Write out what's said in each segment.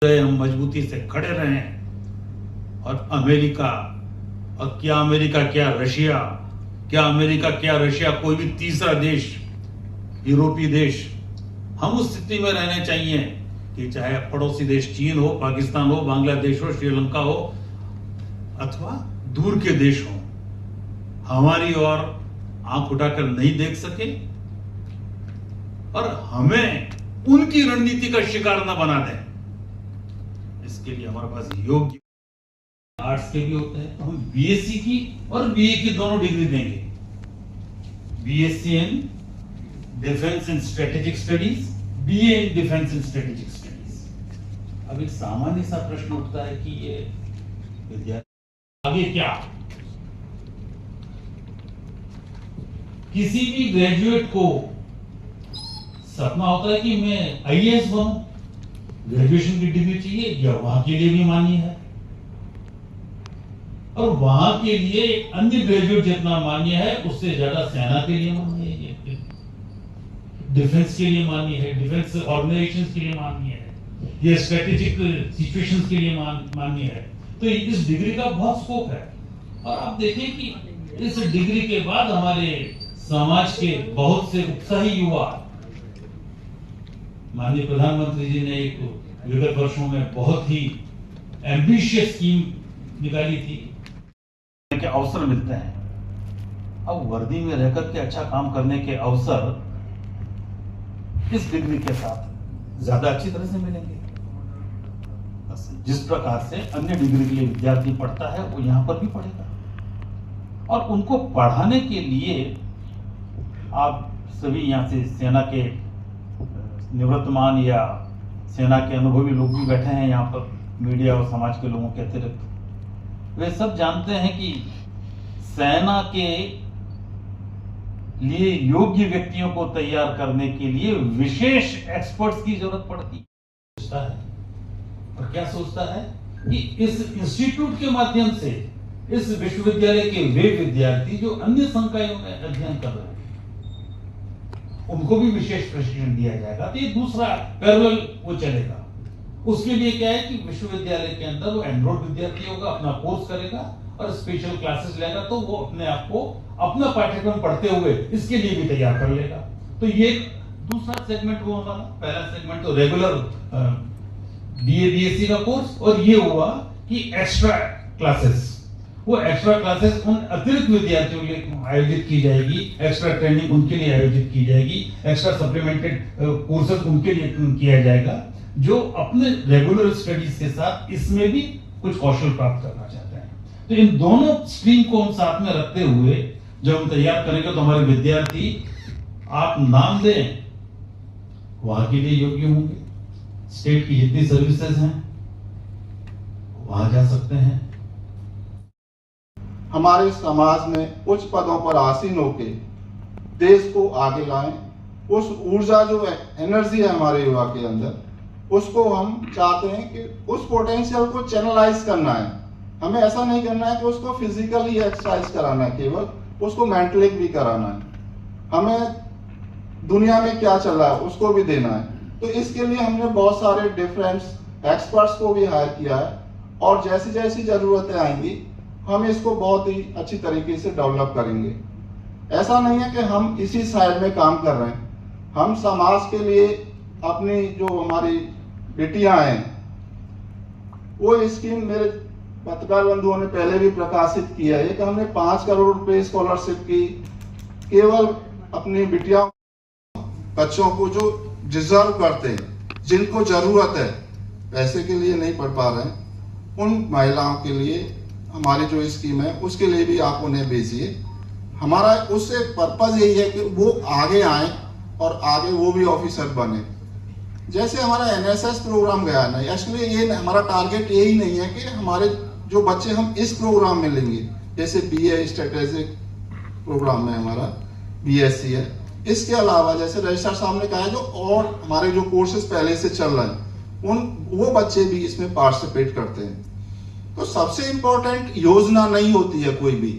पे हम मजबूती से खड़े रहें। और अमेरिका, और क्या अमेरिका क्या रशिया, क्या अमेरिका क्या रशिया, कोई भी तीसरा देश, यूरोपीय देश, हम उस स्थिति में रहने चाहिए कि चाहे पड़ोसी देश चीन हो, पाकिस्तान हो, बांग्लादेश हो, श्रीलंका हो अथवा दूर के देश हो, हमारी ओर आंख उठाकर नहीं देख सके और हमें उनकी रणनीति का शिकार न बना दें। इसके लिए हमारे पास योग्य आर्ट्स के भी होते हैं, तो हम बीएससी की और बीए की दोनों डिग्री देंगे। BSc in defence and strategic studies, BA in defence and strategic studies. अब एक सामान्य सा प्रश्न उठता है कि ये विद्यार्थी आगे क्या, किसी भी ग्रेजुएट को सपना होता है कि मैं आईएएस बनूं, ग्रेजुएशन की डिग्री चाहिए, या वहां के लिए भी मान्य है, और वहां के लिए अन्य ग्रेजुएट जितना मान्य है उससे ज्यादा सेना के लिए मान्य है, डिफेंस के लिए मान्य है, डिफेंस ऑर्गेनाइजेशंस के लिए मान्य है, ये स्ट्रेटेजिक सिचुएशंस के लिए मान्य है। तो इस डिग्री का बहुत स्कोप है। और आप देखें कि इस डिग्री के बाद हमारे समाज के बहुत से उत्साही युवा, माननीय प्रधानमंत्री जी ने एक विगत वर्षों में बहुत ही एम्बिशियस स्कीम निकाली थी के अवसर मिलते हैं। अब वर्दी में रहकर के अच्छा काम करने के अवसर इस डिग्री के साथ ज्यादा अच्छी तरह से मिलेंगे। जिस प्रकार से अन्य डिग्री के लिए विद्यार्थी पढ़ता है वो यहां पर भी पढ़ेगा, और उनको पढ़ाने के लिए आप सभी यहां से सेना के निवृत्तमान या सेना के अनुभवी लोग भी बैठे हैं यहाँ पर, मीडिया और समाज के लोगों के अतिरिक्त। वे सब जानते हैं कि सेना के लिए योग्य व्यक्तियों को तैयार करने के लिए विशेष एक्सपर्ट्स की जरूरत पड़ती है। और क्या सोचता है कि इस इंस्टीट्यूट के माध्यम से इस विश्वविद्यालय के वे विद्यार्थी जो अन्य संकायों में अध्ययन कर रहे हैं उनको भी विशेष प्रशिक्षण दिया जाएगा। तो ये दूसरा पैरेलल वो चलेगा। उसके लिए क्या है कि विश्वविद्यालय के अंदर वो एनरोल्ड विद्यार्थी होगा, अपना कोर्स करेगा और स्पेशल क्लासेस लेगा, तो वो अपने आप को अपना पाठ्यक्रम पढ़ते हुए इसके लिए भी तैयार कर लेगा। तो ये दूसरा सेगमेंट हुआ हमारा। पहला सेगमेंट तो रेगुलर बीए बीएससी का कोर्स, और ये हुआ कि एक्स्ट्रा क्लासेस। वो एक्स्ट्रा क्लासेस उन अतिरिक्त विद्यार्थियों के लिए आयोजित की जाएगी, एक्स्ट्रा ट्रेनिंग उनके लिए आयोजित की जाएगी, एक्स्ट्रा सप्लीमेंटेड कोर्सेज उनके लिए किया जाएगा जो अपने रेगुलर स्टडीज के साथ इसमें भी कुछ कौशल प्राप्त करना चाहते हैं। तो इन दोनों स्ट्रीम को हम साथ में रखते हुए जब हम तैयार करेंगे तो हमारे विद्यार्थी, आप नाम दें, वहां के लिए योग्य होंगे। स्टेट की जितनी सर्विसेज हैं वहां जा सकते हैं। हमारे समाज में उच्च पदों पर आसीन होके देश को आगे लाएं। उस ऊर्जा जो एनर्जी है हमारे युवा के अंदर, उसको हम चाहते हैं कि उस पोटेंशियल को चैनलाइज करना है। हमें ऐसा नहीं करना है कि उसको फिजिकली एक्सरसाइज कराना है, केवल उसको मेंटली भी कराना है। हमें दुनिया में क्या चल रहा है उसको भी देना है। तो इसके लिए हमने बहुत सारे डिफरेंट एक्सपर्ट्स को भी हायर किया है, और जैसी जैसी जरूरतें आएंगी हम इसको बहुत ही अच्छी तरीके से डेवलप करेंगे। ऐसा नहीं है कि हम इसी साइड में काम कर रहे हैं, हम समाज के लिए अपनी जो हमारी बेटियां हैं, वो स्कीम मेरे पत्रकार बंधुओं ने पहले भी प्रकाशित किया है कि हमने 5 करोड़ रुपए स्कॉलरशिप की केवल अपनी बिटिया बच्चों को जो डिजर्व करते हैं, जिनको जरूरत है, पैसे के लिए नहीं पढ़ पा रहे हैं, उन महिलाओं के लिए हमारी जो स्कीम है उसके लिए भी आप उन्हें भेजिए। हमारा उससे पर्पज यही है कि वो आगे आए और आगे वो भी ऑफिसर बने। जैसे हमारा एनएसएस प्रोग्राम गया ना, एक्चुअली ये हमारा टारगेट यही नहीं है कि हमारे जो बच्चे हम इस प्रोग्राम में लेंगे, जैसे बीए स्ट्रेटेजिक प्रोग्राम में हमारा बीएससी है, इसके अलावा जैसे रजिस्ट्रार साहब ने कहा है जो और हमारे जो कोर्सेज पहले से चल रहे हैं वो बच्चे भी इसमें पार्टिसिपेट करते हैं। तो सबसे इंपॉर्टेंट योजना नहीं होती है कोई भी,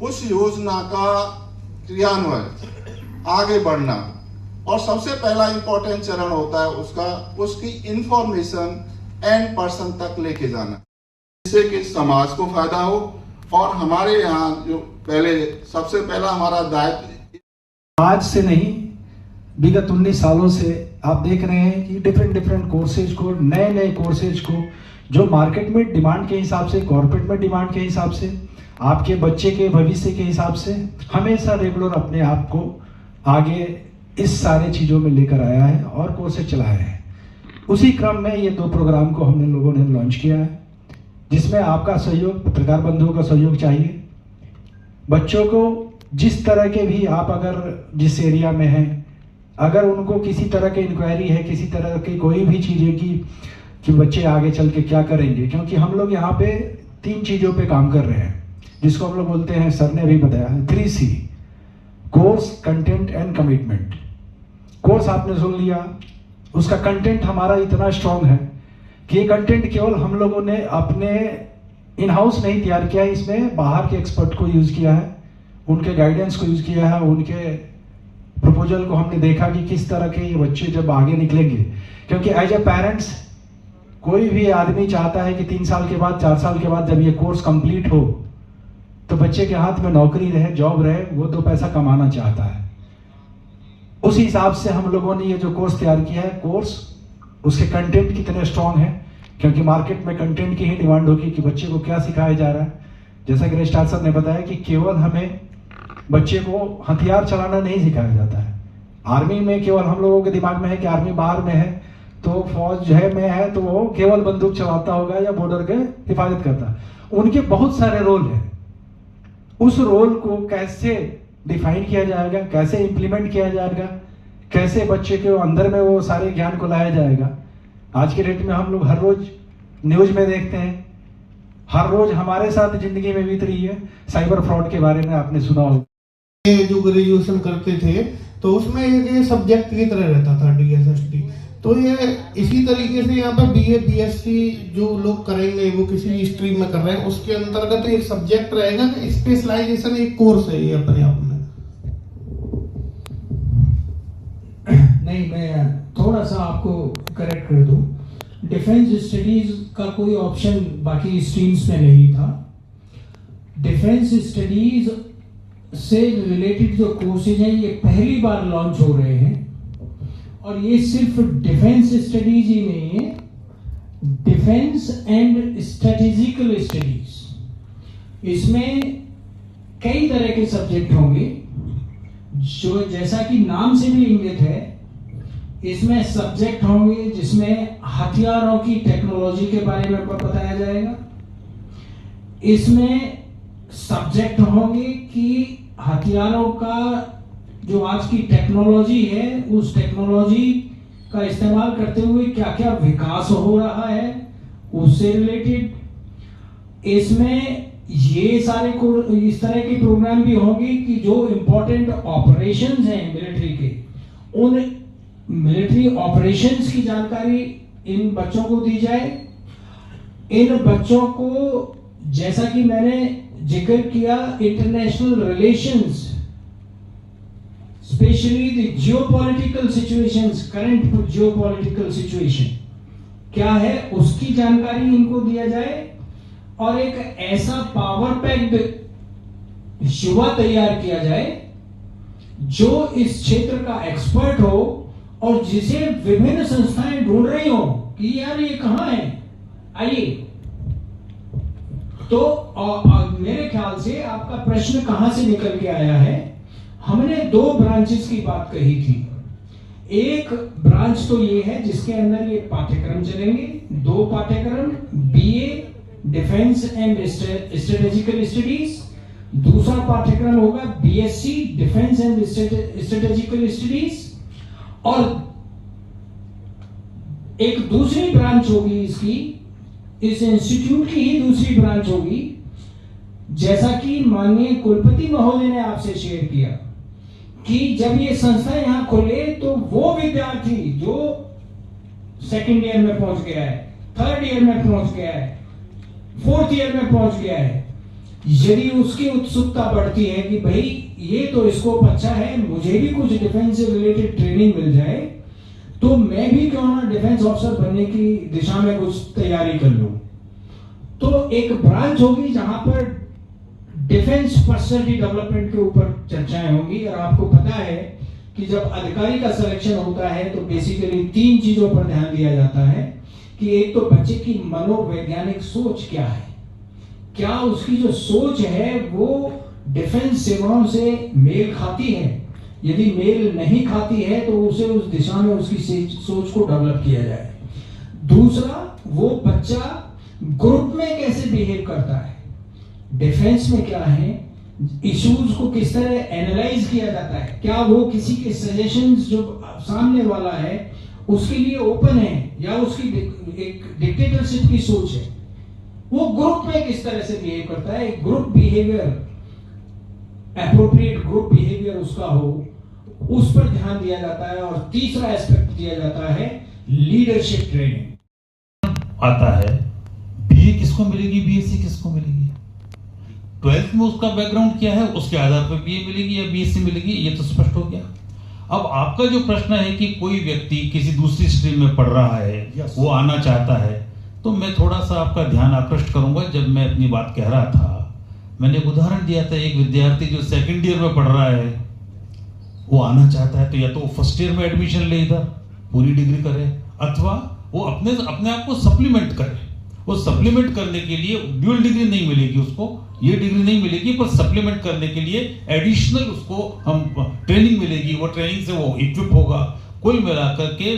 उस योजना का क्रियान्वयन, आगे बढ़ना, और सबसे पहला इंपॉर्टेंट चरण होता है उसकी इंफॉर्मेशन एंड पर्सन तक लेके जाना, जिससे कि समाज को फायदा हो। और हमारे यहाँ जो सबसे पहला हमारा दायित्व, आज से नहीं, विगत 19 सालों से आप देख रहे हैं कि डिफरेंट कोर्सेज को, नए कोर्सेज को, जो मार्केट में डिमांड के हिसाब से, कॉर्पोरेट में डिमांड के हिसाब से, आपके बच्चे के भविष्य के हिसाब से, हमेशा रेगुलर अपने आप को आगे इस सारे चीज़ों में लेकर आया है और कोर्सेज चलाया है। उसी क्रम में ये 2 प्रोग्राम को हमने लोगों ने लॉन्च किया है, जिसमें आपका सहयोग, पत्रकार बंधुओं का सहयोग चाहिए। बच्चों को जिस तरह के भी, आप अगर जिस एरिया में हैं, अगर उनको किसी तरह की इंक्वायरी है, किसी तरह की कोई भी चीज़ें कि बच्चे आगे चल के क्या करेंगे, क्योंकि हम लोग यहाँ पे 3 चीज़ों पे काम कर रहे हैं, जिसको हम लोग बोलते हैं, सर ने भी बताया, 3C: course, content and commitment. Course आपने सुन लिया, उसका कंटेंट हमारा इतना स्ट्रांग है कि ये कंटेंट केवल हम लोगों ने अपने इन हाउस नहीं तैयार किया है, इसमें बाहर के एक्सपर्ट को यूज़ किया है, उनके गाइडेंस को यूज़ किया है, उनके प्रपोजल को हमने देखा कि किस तरह के ये बच्चे जब आगे निकलेंगे। क्योंकि एज ए पेरेंट्स कोई भी आदमी चाहता है कि 3 साल के बाद, 4 साल के बाद जब ये कोर्स कंप्लीट हो तो बच्चे के हाथ में नौकरी रहे, जॉब रहे, वो 2 पैसा कमाना चाहता है। उस हिसाब से हम लोगों ने ये जो कोर्स तैयार किया है, कोर्स उसके कंटेंट कितने स्ट्रांग हैं, क्योंकि मार्केट में कंटेंट की ही डिमांड होगी कि बच्चे को क्या सिखाया जा रहा है। जैसा कि रजिस्ट्रार सर ने बताया कि केवल हमें बच्चे को हथियार चलाना नहीं सिखाया जाता है। आर्मी में केवल हम लोगों के दिमाग में है कि आर्मी बाहर में है तो फौज है तो वो केवल बंदूक चलाता होगा या बॉर्डर के हिफाजत करता है। उनके बहुत सारे रोल हैं, उस रोल को कैसे डिफाइन किया जाएगा, कैसे इंप्लीमेंट किया जाएगा, कैसे बच्चे के अंदर में वो सारे ज्ञान को लाया जाएगा। आज के डेट में हम लोग हर रोज न्यूज में देखते हैं, हर रोज हमारे साथ जिंदगी में बीत रही है। साइबर फ्रॉड के बारे में आपने सुना होगा। ये जो ग्रेजुएशन करते थे तो उसमें एक सब्जेक्ट की तरह रहता था DSST, तो ये इसी तरीके से यहाँ पर BA BSc जो लोग करेंगे वो किसी स्ट्रीम में कर रहे हैं, उसके अंतर्गत एक सब्जेक्ट रहेगा, स्पेशलाइजेशन एक कोर्स है ये अपने आप में। नहीं, मैं थोड़ा सा आपको करेक्ट कर दूं, डिफेंस स्टडीज का कोई ऑप्शन बाकी स्ट्रीम्स में नहीं था। डिफेंस स्टडीज से रिलेटेड जो कोर्सेज हैं ये पहली बार लॉन्च हो रहे हैं, और ये सिर्फ डिफेंस स्टडीज ही नहीं है, डिफेंस एंड स्ट्रेटेजिकल स्टडीज। इसमें कई तरह के सब्जेक्ट होंगे, जो जैसा कि नाम से भी इंगित है, इसमें सब्जेक्ट होंगे जिसमें हथियारों की टेक्नोलॉजी के बारे में बताया जाएगा। इसमें सब्जेक्ट होंगे कि हथियारों का जो आज की टेक्नोलॉजी है, उस टेक्नोलॉजी का इस्तेमाल करते हुए क्या क्या विकास हो रहा है, उससे रिलेटेड। इसमें ये सारे इस तरह के प्रोग्राम भी होंगे कि जो इंपॉर्टेंट ऑपरेशंस हैं मिलिट्री के, उन मिलिट्री ऑपरेशंस की जानकारी इन बच्चों को दी जाए। इन बच्चों को, जैसा कि मैंने जिक्र किया, international relations, specially the geopolitical situations, current geopolitical situation क्या है, उसकी जानकारी इनको दिया जाए, और एक ऐसा पावर पैक्ड युवा तैयार किया जाए जो इस क्षेत्र का एक्सपर्ट हो और जिसे विभिन्न संस्थाएं ढूंढ रही हो कि यार ये कहां है, आइए। तो मेरे ख्याल से आपका प्रश्न कहां से निकल के आया है, हमने 2 ब्रांचेस की बात कही थी। एक ब्रांच तो ये है जिसके अंदर ये पाठ्यक्रम चलेंगे, 2 पाठ्यक्रम, BA defence and strategical studies, दूसरा पाठ्यक्रम होगा BSc defence and strategical studies, और एक दूसरी ब्रांच होगी इसकी, इस इंस्टीट्यूट की ही दूसरी ब्रांच होगी, जैसा कि माननीय कुलपति महोदय ने आपसे शेयर किया कि जब ये संस्था यहां खोले तो वो विद्यार्थी जो 2nd ईयर में पहुंच गया है, 3rd ईयर में पहुंच गया है, 4th ईयर में पहुंच गया है, यदि उसकी उत्सुकता बढ़ती है कि भाई ये तो स्कोप अच्छा है, मुझे भी कुछ डिफेंस से रिलेटेड ट्रेनिंग मिल जाए, तो मैं भी क्यों ना डिफेंस ऑफिसर बनने की दिशा में कुछ तैयारी कर लूं। तो एक ब्रांच होगी जहां पर डिफेंस पर्सनैलिटी डेवलपमेंट के ऊपर चर्चाएं होंगी। और आपको पता है कि जब अधिकारी का सिलेक्शन होता है तो बेसिकली 3 चीजों पर ध्यान दिया जाता है कि एक तो बच्चे की मनोवैज्ञानिक सोच क्या है, क्या उसकी जो सोच है वो डिफेंस सेवाओं से मेल खाती है। यदि मेल नहीं खाती है तो उसे उस दिशा में उसकी सोच को डेवलप किया जाए। दूसरा, वो बच्चा ग्रुप में कैसे बिहेव करता है, डिफेंस में क्या है, इश्यूज को किस तरह एनालाइज किया जाता है, क्या वो किसी के सजेशंस जो सामने वाला है उसके लिए ओपन है या उसकी एक डिक्टेटरशिप की सोच है, वो ग्रुप में किस तरह से बिहेव करता है। Group behaviour, appropriate group behaviour उसका हो, उस पर ध्यान दिया जाता है। और तीसरा एस्पेक्ट दिया जाता है लीडरशिप ट्रेनिंग। आता है बीए किसको मिलेगी, बीएससी किसको मिलेगी, 12th में उसका बैकग्राउंड क्या है, उसके आधार पर बीए मिलेगी या बीएससी मिलेगी, ये तो स्पष्ट हो गया। अब आपका जो प्रश्न है कि कोई व्यक्ति किसी दूसरी स्ट्रीम में पढ़ रहा है, वो आना चाहता है, तो मैं थोड़ा सा आपका ध्यान आकृष्ट करूंगा। जब मैं अपनी बात कह रहा था, मैंने एक उदाहरण दिया था, एक विद्यार्थी जो 2nd ईयर में पढ़ रहा है, वो आना चाहता है तो या तो वो 1st ईयर में एडमिशन ले, इधर पूरी डिग्री करे, अथवा वो अपने आप को सप्लीमेंट करे। वो सप्लीमेंट करने के लिए ड्यूल डिग्री नहीं मिलेगी उसको, ये डिग्री नहीं मिलेगी, पर सप्लीमेंट करने के लिए एडिशनल उसको हम ट्रेनिंग मिलेगी, वो ट्रेनिंग से वो इक्विप होगा। कुल मिलाकर के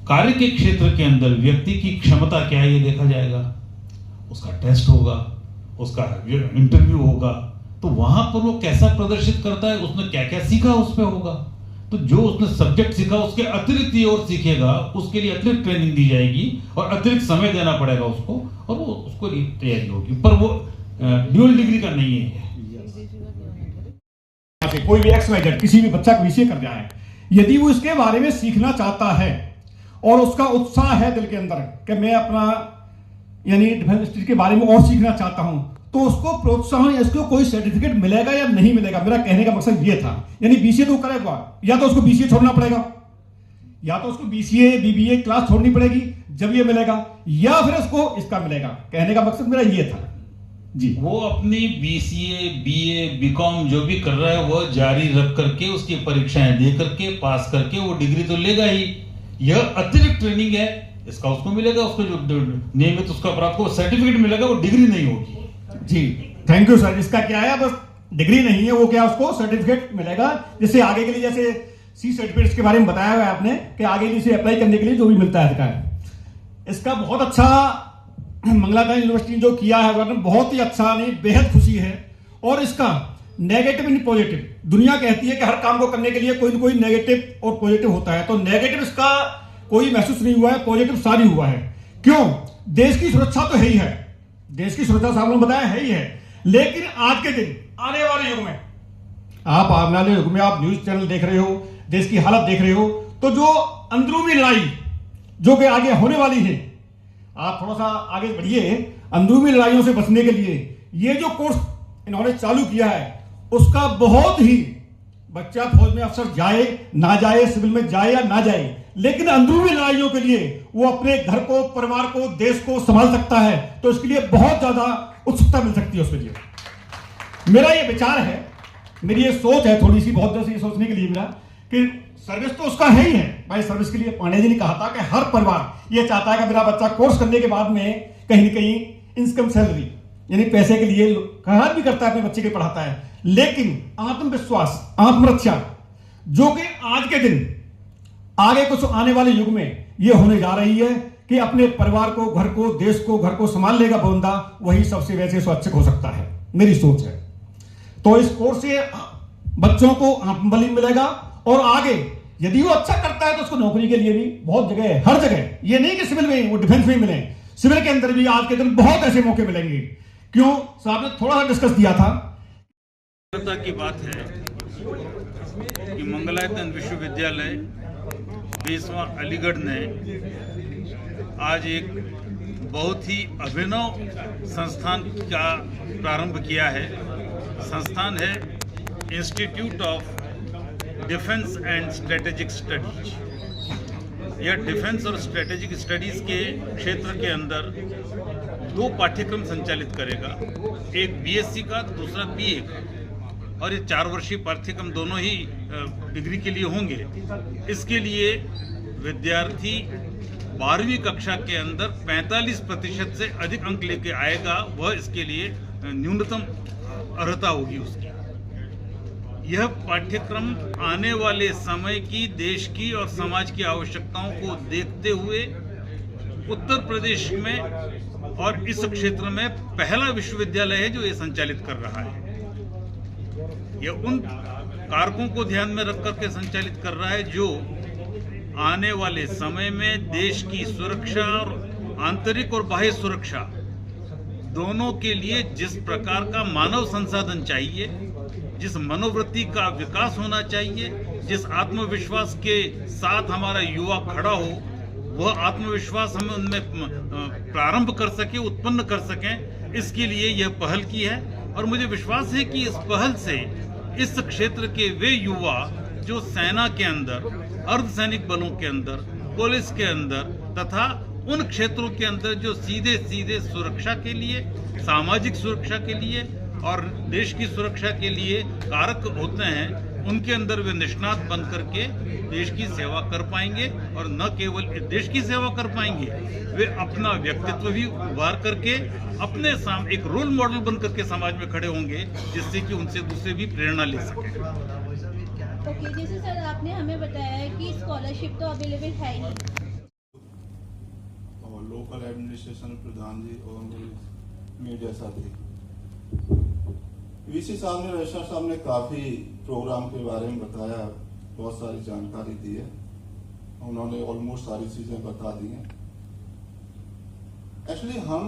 कार्य के क्षेत्र के अंदर व्यक्ति की क्षमता क्या है ये देखा जाएगा, उसका टेस्ट होगा, उसका इंटरव्यू होगा, तो वहां पर वो कैसा प्रदर्शित करता है, उसने क्या क्या सीखा उस पर होगा। तो जो उसने सब्जेक्ट सीखा उसके अतिरिक्त ये और सीखेगा, उसके लिए अतिरिक्त ट्रेनिंग दी जाएगी और अतिरिक्त समय देना पड़ेगा उसको, और वो उसको तैयारी होगी, पर वो ड्यूल डिग्री का नहीं है। कोई भी XYZ किसी भी बच्चा विषय कर रहा है, यदि वो इसके बारे में सीखना चाहता है और उसका उत्साह है दिल के अंदर कि मैं अपना यानी डिफेंस इंडस्ट्री के बारे में और सीखना चाहता हूं, तो उसको प्रोत्साहन या इसको कोई सर्टिफिकेट मिलेगा या नहीं मिलेगा, मेरा कहने का मकसद ये था। यानी BCA तो करेगा, या तो उसको BCA छोड़ना पड़ेगा, या तो उसको BCA BBA क्लास छोड़नी पड़ेगी जब ये मिलेगा, या फिर उसको इसका मिलेगा। कहने का मकसद मेरा ये था जी। वो अपनी BCA BA BCom जो भी कर रहा है वो जारी रख करके उसकी परीक्षाएं दे करके पास करके वो डिग्री तो लेगा ही। यह अतिरिक्त ट्रेनिंग है, इसका उसको मिलेगा, उसको जो नियमित उसका प्राप्त को सर्टिफिकेट मिलेगा, वो डिग्री नहीं होगी जी। Thank you sir. इसका क्या है, बस डिग्री नहीं है, वो क्या उसको सर्टिफिकेट मिलेगा, जिससे आगे के लिए जैसे C सर्टिफिकेट्स के बारे में बताया हुआ है आपने कि आगे इसे अप्लाई करने के लिए जो भी मिलता है इसका बहुत अच्छा मंगलाकांत यूनिवर्सिटी ने जो किया है बहुत ही अच्छा, नहीं बेहद खुशी है। और इसका नेगेटिव नहीं पॉजिटिव, दुनिया कहती है कि हर काम को करने के लिए कोई ना कोई नेगेटिव और पॉजिटिव होता है, तो नेगेटिव इसका कोई महसूस नहीं हुआ है, पॉजिटिव सारी हुआ है। क्यों? देश की सुरक्षा तो है ही है, देश की सुरक्षा साहब ने बताया है ही है, लेकिन आज के दिन आने वाले युग में आप आने वाले युग में आप न्यूज चैनल देख रहे हो, देश की हालत देख रहे हो, तो जो अंदरूनी लड़ाई जो कि आगे होने वाली है, आप थोड़ा सा आगे बढ़िए। अंदरूनी लड़ाइयों से बचने के लिए ये जो कोर्स इन्होंने चालू किया है उसका बहुत ही बच्चा फौज में अफसर जाए ना जाए, सिविल में जाए या ना जाए, लेकिन अंदरूनी लड़ाइयों के लिए वो अपने घर को, परिवार को, देश को संभाल सकता है, तो इसके लिए बहुत ज्यादा उत्सुकता मिल सकती है उसके लिए। मेरा ये विचार है, मेरी ये सोच है थोड़ी सी, बहुत देर से ये सोचने के लिए मेरा कि सर्विस तो उसका है ही है भाई। सर्विस के लिए पांडे जी ने कहा था कि हर परिवार ये चाहता है कि मेरा बच्चा कोर्स करने के बाद में कहीं ना कहीं इनकम सैलरी यानी पैसे के लिए खर्च भी करता है, अपने बच्चे के पढ़ाता है, लेकिन आत्मविश्वास, आत्मरक्षा जो कि आज के दिन आगे कुछ आने वाले युग में ये होने जा रही है कि अपने परिवार को, घर को, देश को, घर को संभाल लेगा बंदा, वही सबसे वैसे स्वच्छ हो सकता है, मेरी सोच है। तो इस कोर्स से बच्चों को आत्मबल मिलेगा और आगे यदि वो अच्छा करता है तो उसको नौकरी के लिए भी बहुत जगह है, हर जगह, ये नहीं कि सिविल में, वो डिफेंस में मिले, सिविल के अंदर भी आज के दिन बहुत ऐसे मौके मिलेंगे। क्यों? साहब ने थोड़ा सा डिस्कस किया था की बात है कि मंगलायतन विश्वविद्यालय 20वां अलीगढ़ ने आज एक बहुत ही अभिनव संस्थान का प्रारंभ किया है। संस्थान है institute of defence and strategic studies. यह डिफेंस और स्ट्रेटेजिक स्टडीज के क्षेत्र के अंदर 2 पाठ्यक्रम संचालित करेगा, एक बीएससी का, दूसरा बीए का, और ये 4 वर्षीय पाठ्यक्रम दोनों ही डिग्री के लिए होंगे। इसके लिए विद्यार्थी 12वीं कक्षा के अंदर 45% से अधिक अंक लेके आएगा, वह इसके लिए न्यूनतम अर्हता होगी उसकी। यह पाठ्यक्रम आने वाले समय की, देश की और समाज की आवश्यकताओं को देखते हुए उत्तर प्रदेश में और इस क्षेत्र में पहला विश्वविद्यालय है जो ये संचालित कर रहा है। यह उन कारकों को ध्यान में रख करके संचालित कर रहा है जो आने वाले समय में देश की सुरक्षा और आंतरिक और बाह्य सुरक्षा दोनों के लिए जिस प्रकार का मानव संसाधन चाहिए, जिस मनोवृत्ति का विकास होना चाहिए, जिस आत्मविश्वास के साथ हमारा युवा खड़ा हो, वह आत्मविश्वास हम उनमें प्रारंभ कर सके, उत्पन्न कर सकें, इसके लिए यह पहल की है। और मुझे विश्वास है कि इस पहल से इस क्षेत्र के वे युवा जो सेना के अंदर, अर्धसैनिक बलों के अंदर, पुलिस के अंदर तथा उन क्षेत्रों के अंदर जो सीधे सीधे सुरक्षा के लिए, सामाजिक सुरक्षा के लिए और देश की सुरक्षा के लिए कारक होते हैं, उनके अंदर वे निष्णात बन करके देश की सेवा कर पाएंगे। और न केवल देश की सेवा कर पाएंगे, वे अपना व्यक्तित्व भी उभार करके अपने सामने एक रोल मॉडल बन करके समाज में खड़े होंगे, जिससे कि उनसे दूसरे भी प्रेरणा ले सकें। ओके, जैसे सर आपने हमें बताया है कि स्कॉलरशिप तो अवेलेबल है ही, और लोकल एडमिनिस्ट्रेशन प्रधान जी और मीडिया साथी, वीसी साहब ने, रजिस्ट्रार साहब ने काफी प्रोग्राम के बारे में बताया, बहुत सारी जानकारी दी है, उन्होंने ऑलमोस्ट सारी चीजें बता दी हैं। एक्चुअली हम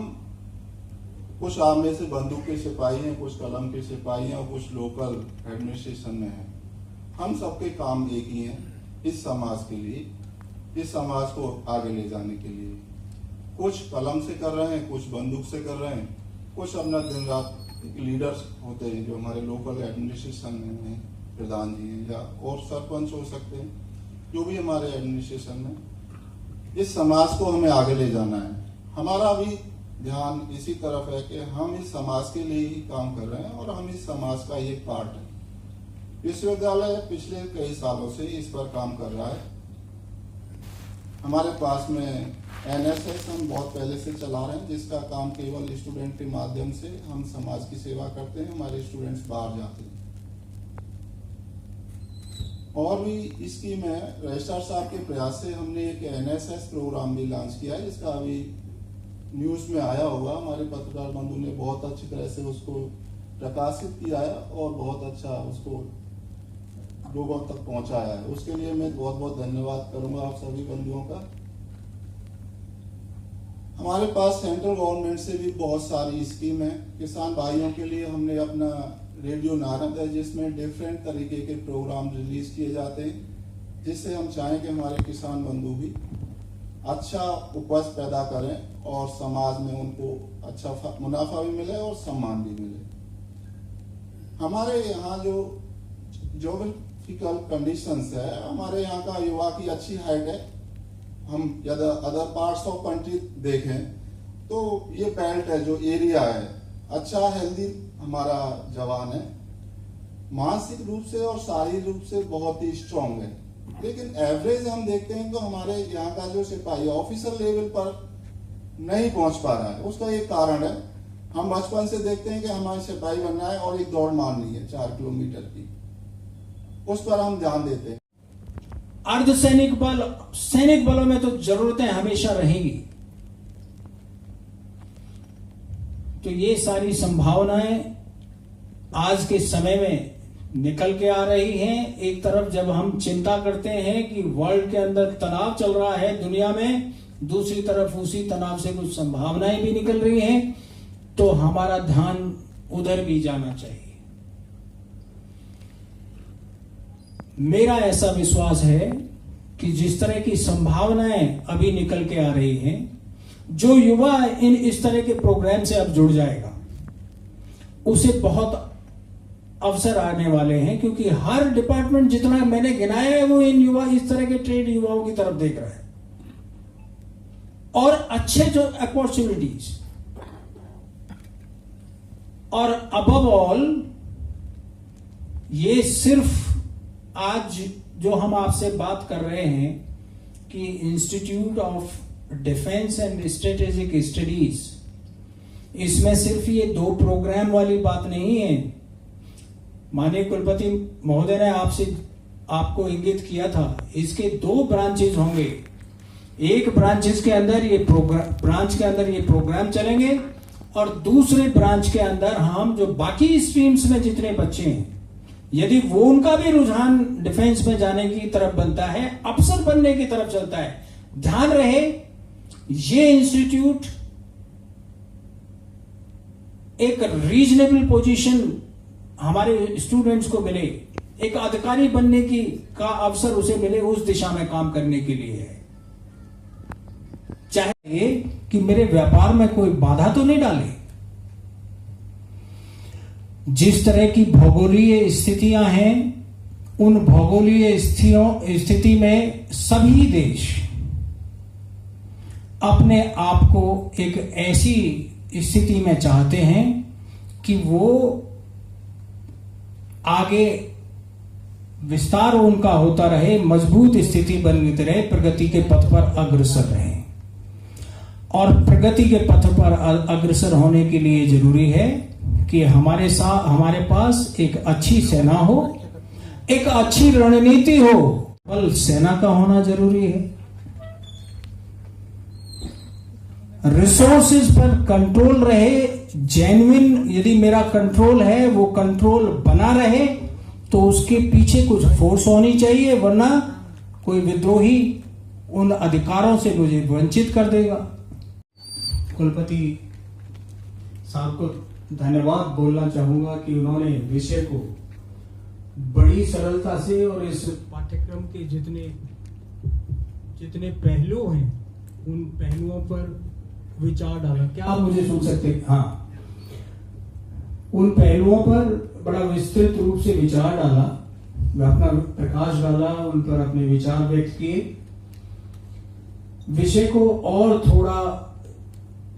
कुछ आप में से बंदूक के सिपाही हैं, कुछ कलम के सिपाही हैं और कुछ लोकल एडमिनिस्ट्रेशन में हैं। हम सबके काम एक ही हैं, इस समाज के लिए, इस समाज को आगे ले जाने के लिए। कुछ कलम से कर रहे हैं, कुछ बंदूक से कर रहे हैं, कुछ अपना दिन रात लीडर्स होते हैं जो हमारे लोकल एडमिनिस्ट्रेशन में हैं, प्रधान जी हैं या और सरपंच हो सकते हैं, जो भी हमारे एडमिनिस्ट्रेशन में। इस समाज को हमें आगे ले जाना है। हमारा भी ध्यान इसी तरफ है कि हम इस समाज के लिए ही काम कर रहे हैं और हम इस समाज का एक पार्ट है। विश्वविद्यालय पिछले कई सालों से इस पर काम कर रहा है। हमारे पास में एनएसएस हम बहुत पहले से चला रहे हैं, जिसका काम केवल स्टूडेंट के माध्यम से हम समाज की सेवा करते हैं। हमारे स्टूडेंट्स बाहर जाते हैं। और भी स्कीम है, रजिस्ट्रार साहब के प्रयास से हमने एक एनएसएस प्रोग्राम भी लॉन्च किया है, जिसका अभी न्यूज में आया होगा। हमारे पत्रकार बंधु ने बहुत अच्छी तरह से उसको प्रकाशित किया है और बहुत अच्छा उसको लोगों तक पहुंचाया है। उसके लिए मैं बहुत बहुत धन्यवाद करूंगा आप सभी बंधुओं का। हमारे पास सेंट्रल गवर्नमेंट से भी बहुत सारी स्कीम है। किसान भाइयों के लिए हमने अपना रेडियो नारद है, जिसमें डिफरेंट तरीके के प्रोग्राम रिलीज किए जाते हैं, जिससे हम चाहें कि हमारे किसान बंधु भी अच्छा उपज पैदा करें और समाज में उनको अच्छा मुनाफा भी मिले और सम्मान भी मिले। हमारे यहाँ जो ज्योग्राफिकल कंडीशंस है, हमारे यहाँ का युवा की अच्छी हाइट है। हम यदि अदर पार्ट्स ऑफ कंट्री देखें तो ये बेल्ट है, जो एरिया है, अच्छा हेल्दी हमारा जवान है, मानसिक रूप से और शारीरिक रूप से बहुत ही स्ट्रांग है। लेकिन एवरेज हम देखते हैं तो हमारे यहाँ का जो सिपाही ऑफिसर लेवल पर नहीं पहुंच पा रहा है। उसका एक कारण है, हम बचपन से देखते हैं कि हमारे सिपाही बनना है और एक दौड़ मारनी है 4 किलोमीटर की, उस पर हम ध्यान देते हैं। अर्धसैनिक बल, सैनिक बलों में तो जरूरतें हमेशा रहेंगी। तो ये सारी संभावनाएं आज के समय में निकल के आ रही हैं। एक तरफ जब हम चिंता करते हैं कि वर्ल्ड के अंदर तनाव चल रहा है दुनिया में, दूसरी तरफ उसी तनाव से कुछ संभावनाएं भी निकल रही हैं, तो हमारा ध्यान उधर भी जाना चाहिए। मेरा ऐसा विश्वास है कि जिस तरह की संभावनाएं अभी निकल के आ रही हैं, जो युवा इस तरह के प्रोग्राम से अब जुड़ जाएगा, उसे बहुत अवसर आने वाले हैं, क्योंकि हर डिपार्टमेंट जितना मैंने गिनाया है वो इन युवा इस तरह के ट्रेड युवाओं की तरफ देख रहा है। और अच्छे जो अपॉर्चुनिटीज, और अबव ऑल ये सिर्फ आज जो हम आपसे बात कर रहे हैं कि institute of defence and strategic studies, इसमें सिर्फ ये 2 प्रोग्राम वाली बात नहीं है। माननीय कुलपति महोदय ने आपको इंगित किया था, इसके 2 ब्रांचेज होंगे। एक ब्रांचेज के अंदर ये प्रोग्राम चलेंगे, और दूसरे ब्रांच के अंदर हम जो बाकी स्ट्रीम्स में जितने बच्चे हैं, यदि वो उनका भी रुझान डिफेंस में जाने की तरफ बनता है, अफसर बनने की तरफ चलता है, ध्यान रहे ये इंस्टीट्यूट एक रीजनेबल पोजीशन हमारे स्टूडेंट्स को मिले, एक अधिकारी बनने का अवसर उसे मिले, उस दिशा में काम करने के लिए है। चाहे कि मेरे व्यापार में कोई बाधा तो नहीं डाले। जिस तरह की भौगोलिक स्थितियां हैं, उन भौगोलिक स्थिति में सभी देश अपने आप को एक ऐसी स्थिति में चाहते हैं कि वो आगे विस्तार उनका होता रहे, मजबूत स्थिति बनती रहे, प्रगति के पथ पर अग्रसर रहे। और प्रगति के पथ पर अग्रसर होने के लिए जरूरी है कि हमारे पास एक अच्छी सेना हो, एक अच्छी रणनीति हो। बल सेना का होना जरूरी है। रिसोर्सेज पर कंट्रोल रहे, जेन्युइन यदि मेरा कंट्रोल है वो कंट्रोल बना रहे, तो उसके पीछे कुछ फोर्स होनी चाहिए, वरना कोई विद्रोही उन अधिकारों से मुझे वंचित कर देगा। कुलपति साहब को धन्यवाद बोलना चाहूंगा कि उन्होंने विषय को बड़ी सरलता से और इस पाठ्यक्रम के जितने पहलू हैं उन पहलुओं पर विचार डाला। क्या आप मुझे सुन सकते हैं? हाँ, उन पहलुओं पर बड़ा विस्तृत रूप से विचार डाला, अपना प्रकाश डाला, उन पर अपने विचार व्यक्त किए। विषय को और थोड़ा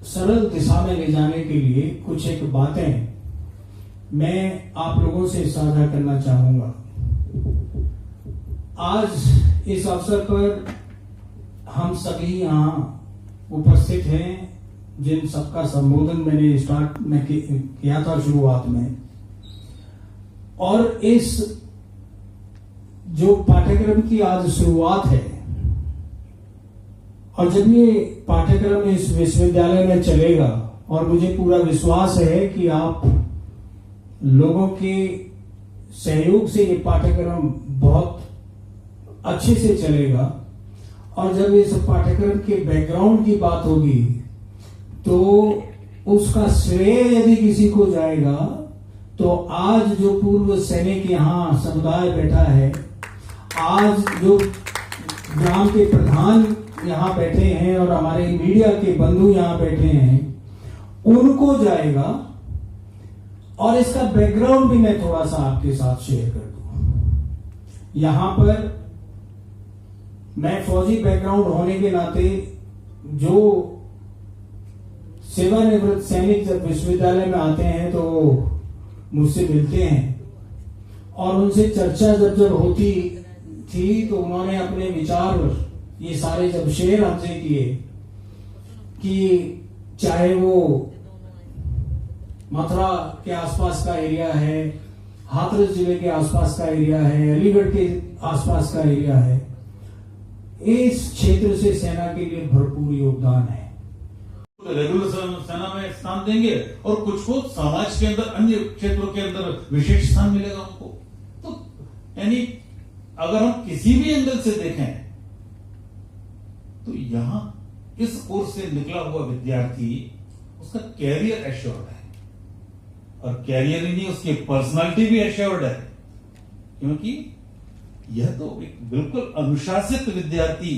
सरल दिशा में ले जाने के लिए कुछ एक बातें मैं आप लोगों से साझा करना चाहूंगा। आज इस अवसर पर हम सभी यहाँ उपस्थित हैं, जिन सबका संबोधन मैंने स्टार्ट में किया था शुरुआत में, और इस जो पाठ्यक्रम की आज शुरुआत है, और जब ये पाठ्यक्रम इस विश्वविद्यालय में चलेगा, और मुझे पूरा विश्वास है कि आप लोगों के सहयोग से ये पाठ्यक्रम बहुत अच्छे से चलेगा, और जब इस पाठ्यक्रम के बैकग्राउंड की बात होगी तो उसका श्रेय यदि किसी को जाएगा तो आज जो पूर्व सैनिक यहाँ समुदाय बैठा है, आज जो ग्राम के प्रधान यहाँ बैठे हैं और हमारे मीडिया के बंधु यहाँ बैठे हैं, उनको जाएगा। और इसका बैकग्राउंड भी मैं थोड़ा सा आपके साथ शेयर कर दूं। यहाँ पर मैं फौजी बैकग्राउंड होने के नाते जो सेवानिवृत्त सैनिक जब विश्वविद्यालय में आते हैं तो मुझसे मिलते हैं, और उनसे चर्चा जब होती थी तो उन्होंने अपने विचार ये सारे जब शेयर हमसे किए कि चाहे वो मथुरा के आसपास का एरिया है, हाथरस जिले के आसपास का एरिया है, अलीगढ़ के आसपास का एरिया है, इस क्षेत्र से सेना के लिए भरपूर योगदान है। रेगुलर सेना में स्थान देंगे और कुछ को समाज के अंदर अन्य क्षेत्रों के अंदर विशेष स्थान मिलेगा उनको। तो यानी अगर हम किसी भी एंगल से देखें तो यहां इस कोर्स से निकला हुआ विद्यार्थी उसका कैरियर एश्योर्ड है, और कैरियर ही नहीं उसकी पर्सनालिटी भी एश्योर्ड है, क्योंकि यह तो एक बिल्कुल अनुशासित विद्यार्थी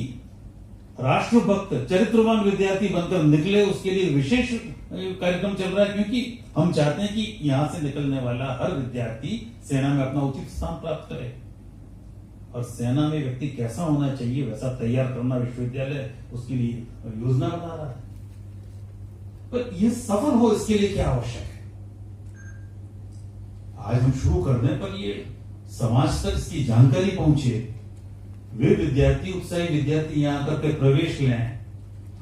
राष्ट्रभक्त चरित्रवान विद्यार्थी बनकर निकले, उसके लिए विशेष कार्यक्रम चल रहा है, क्योंकि हम चाहते हैं कि यहां से निकलने वाला हर विद्यार्थी सेना में अपना उचित स्थान प्राप्त करे। और सेना में व्यक्ति कैसा होना चाहिए वैसा तैयार करना विश्वविद्यालय उसके लिए योजना बना रहा है। पर यह सफल हो, इसके लिए क्या आवश्यक है? आज हम शुरू करने पर ये समाज तक इसकी जानकारी पहुंचे, वे विद्यार्थी, उत्साही विद्यार्थी यहां करके प्रवेश लें,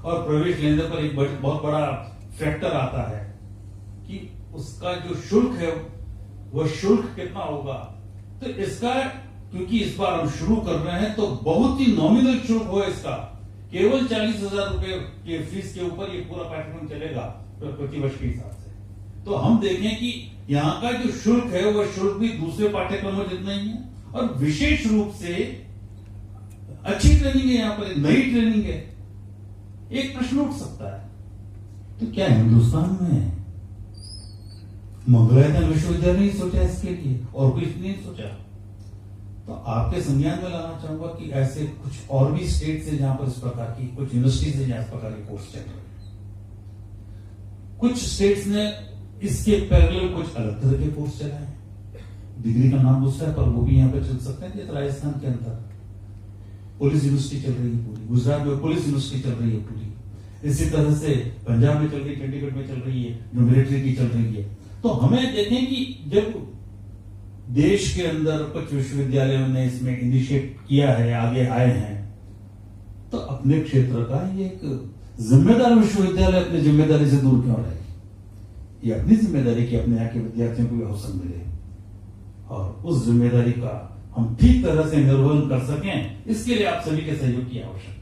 और प्रवेश लेने पर एक बहुत बड़ा फैक्टर आता है कि उसका जो शुल्क है वह शुल्क कितना होगा। तो इसका, क्योंकि इस बार हम शुरू कर रहे हैं तो बहुत ही नॉमिनल शुल्क हो इसका, केवल 40,000 रुपए के फीस के ऊपर ये पूरा पाठ्यक्रम चलेगा प्रतिवर्ष के हिसाब से। तो हम देखें कि यहाँ का जो शुल्क है वह शुल्क भी दूसरे पाठ्यक्रमों जितना ही है, और विशेष रूप से अच्छी ट्रेनिंग है, यहाँ पर नई ट्रेनिंग है। एक प्रश्न उठ सकता है, तो क्या हिंदुस्तान में मंगलायतन विश्वविद्यालय नहीं सोचा इसके लिए, और कुछ नहीं सोचा? तो आपके संज्ञान में लाना चाहूंगा कि ऐसे कुछ और भी स्टेट से जहां पर इस प्रकार की, कुछ यूनिवर्सिटी से जहां इस प्रकार के कोर्स चल रहे हैं, कुछ स्टेट्स ने इसके पैरेलल कुछ अलग तरह के कोर्स चलाए। डिग्री का नाम दूसरा है, पर वो भी यहाँ पे चल सकते हैं। जैसे राजस्थान के अंदर पुलिस यूनिवर्सिटी चल रही है पूरी, गुजरात में पुलिस यूनिवर्सिटी चल रही है पूरी, इसी तरह से पंजाब में चल रही है, चंडीगढ़ में चल रही है, जो मिलिट्री की चल रही है। तो हमें देखें कि जब देश के अंदर कुछ विश्वविद्यालयों ने इसमें इनिशिएट किया है, आगे आए हैं, तो अपने क्षेत्र का ये एक जिम्मेदार विश्वविद्यालय अपनी जिम्मेदारी से दूर क्यों रहे? ये अपनी जिम्मेदारी की अपने यहाँ के विद्यार्थियों को भी अवसर मिले, और उस जिम्मेदारी का हम ठीक तरह से निर्वहन कर सकें, इसके लिए आप सभी के सहयोग की आवश्यकता है।